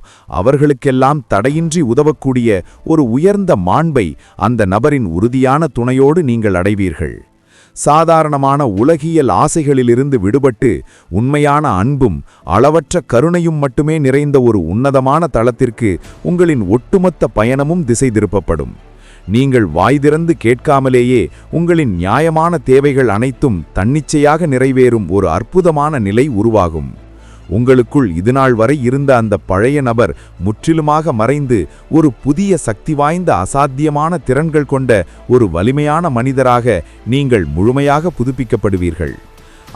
அவர்களுக்கெல்லாம் தடையின்றி உதவக்கூடிய ஒரு உயர்ந்த மாண்பை அந்த நபரின் உறுதியான துணையோடு நீங்கள் அடைவீர்கள். சாதாரணமான உலகியல் ஆசைகளிலிருந்து விடுபட்டு உண்மையான அன்பும் அளவற்ற கருணையும் மட்டுமே நிறைந்த ஒரு உன்னதமான தளத்திற்கு உங்களின் ஒட்டுமொத்த பயணமும் திசை திருப்பப்படும். நீங்கள் வாய்திறந்து கேட்காமலேயே உங்களின் நியாயமான தேவைகள் அனைத்தும் தன்னிச்சையாக நிறைவேறும் ஒரு அற்புதமான நிலை உருவாகும். உங்களுக்குள் இதுநாள் வரை இருந்த அந்த பழைய நபர் முற்றிலுமாக மறைந்து ஒரு புதிய சக்தி வாய்ந்த அசாத்தியமான திறன்கள் கொண்ட ஒரு வலிமையான மனிதராக நீங்கள் முழுமையாக புதுப்பிக்கப்படுவீர்கள்.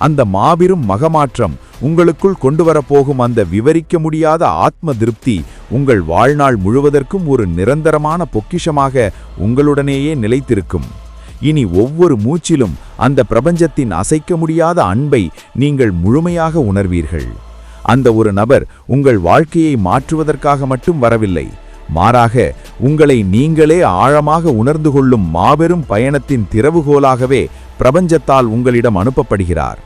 அந்த மாபெரும் மகமாற்றம் உங்களுக்குள் கொண்டுவரப்போகும் அந்த விவரிக்க முடியாத ஆத்ம திருப்தி உங்கள் வாழ்நாள் முழுவதற்கும் ஒரு நிரந்தரமான பொக்கிஷமாக உங்களுடனேயே நிலைத்திருக்கும். இனி ஒவ்வொரு மூச்சிலும் அந்த பிரபஞ்சத்தின் அசைக்க முடியாத அன்பை நீங்கள் முழுமையாக உணர்வீர்கள். அந்த ஒரு நபர் உங்கள் வாழ்க்கையை மாற்றுவதற்காக மட்டும் வரவில்லை, மாறாக உங்களை நீங்களே ஆழமாக உணர்ந்து கொள்ளும் மாபெரும் பயணத்தின் திறவுகோலாகவே பிரபஞ்சத்தால் உங்களிடம் அனுப்பப்படுகிறார்.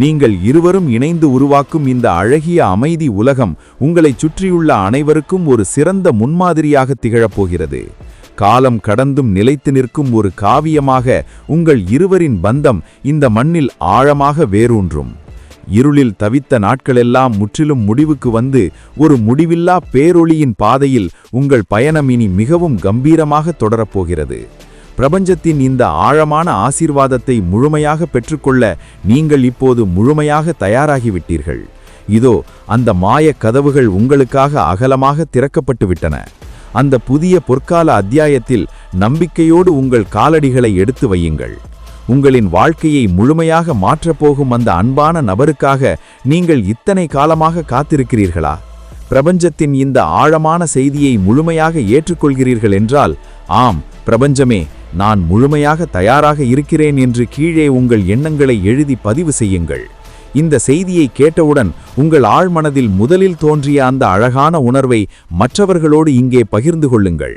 நீங்கள் இருவரும் இணைந்து உருவாக்கும் இந்த அழகிய அமைதி உலகம் உங்களைச் சுற்றியுள்ள அனைவருக்கும் ஒரு சிறந்த முன்மாதிரியாக திகழப் போகிறது. காலம் கடந்தும் நிலைத்து நிற்கும் ஒரு காவியமாக உங்கள் இருவரின் பந்தம் இந்த மண்ணில் ஆழமாக வேரூன்றும். இருளில் தவித்த நாட்களெல்லாம் முற்றிலும் முடிவுக்கு வந்து ஒரு முடிவில்லா பேரொளியின் பாதையில் உங்கள் பயணம் இனி மிகவும் கம்பீரமாக தொடரப்போகிறது. பிரபஞ்சத்தின் இந்த ஆழமான ஆசீர்வாதத்தை முழுமையாக பெற்றுக்கொள்ள நீங்கள் இப்போது முழுமையாக தயாராகிவிட்டீர்கள். இதோ அந்த மாயக் கதவுகள் உங்களுக்காக அகலமாக திறக்கப்பட்டு விட்டன. அந்த புதிய பொற்கால அத்தியாயத்தில் நம்பிக்கையோடு உங்கள் காலடிகளை எடுத்து வையுங்கள். உங்களின் வாழ்க்கையை முழுமையாக மாற்றப்போகும் அந்த அன்பான நபருக்காக நீங்கள் இத்தனை காலமாக காத்திருக்கிறீர்களா? பிரபஞ்சத்தின் இந்த ஆழமான செய்தியை முழுமையாக ஏற்றுக்கொள்கிறீர்கள் என்றால், ஆம் பிரபஞ்சமே, நான் முழுமையாக தயாராக இருக்கிறேன் என்று கீழே உங்கள் எண்ணங்களை எழுதி பதிவு செய்யுங்கள். இந்த செய்தியை கேட்டவுடன் உங்கள் ஆழ்மனதில் முதலில் தோன்றிய அந்த அழகான உணர்வை மற்றவர்களோடு இங்கே பகிர்ந்து கொள்ளுங்கள்.